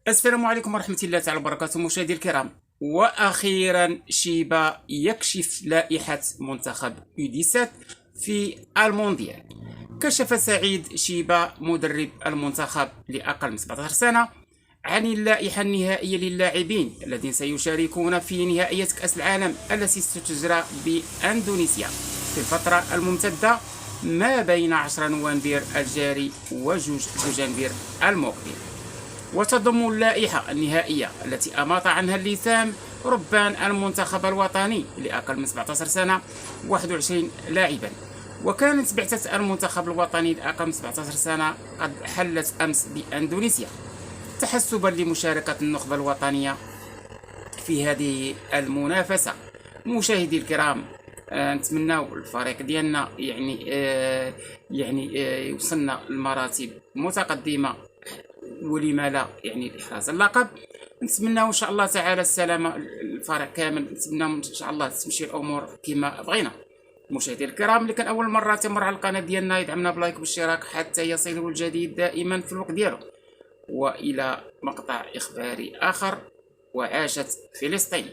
السلام عليكم ورحمة الله تعالى وبركاته مشاهدي الكرام. وأخيرا شيبا يكشف لائحة منتخب U17 في المونديال. كشف سعيد شيبا مدرب المنتخب لأقل من 17 سنة عن اللائحة النهائية للاعبين الذين سيشاركون في نهائية كأس العالم التي ستجرى بأندونيسيا في الفترة الممتدة ما بين 10 نوفمبر الجاري وجوج دجنبر المقبل. وتضم اللائحة النهائية التي أماط عنها اللسان ربان المنتخب الوطني لأقل من 17 سنة 21 لاعبا. وكانت بعثة المنتخب الوطني لأقل من 17 سنة قد حلت أمس بأندونيسيا تحسبا لمشاركة النخبة الوطنية في هذه المنافسة. مشاهدي الكرام، نتمناو الفريق ديالنا يوصلنا لمراتب متقدمة، ولما لا إحراز اللقب. نتمناو ان شاء الله تعالى السلامه الفريق كامل، نتمناو ان شاء الله تمشي الامور كما بغينا. مشاهدي الكرام، اللي كان اول مره تمر على القناه ديالنا يدعمنا بلايك وبالاشتراك حتى يصله الجديد دائما في الوقت ديالو. والى مقطع اخباري اخر. وعاشت فلسطين.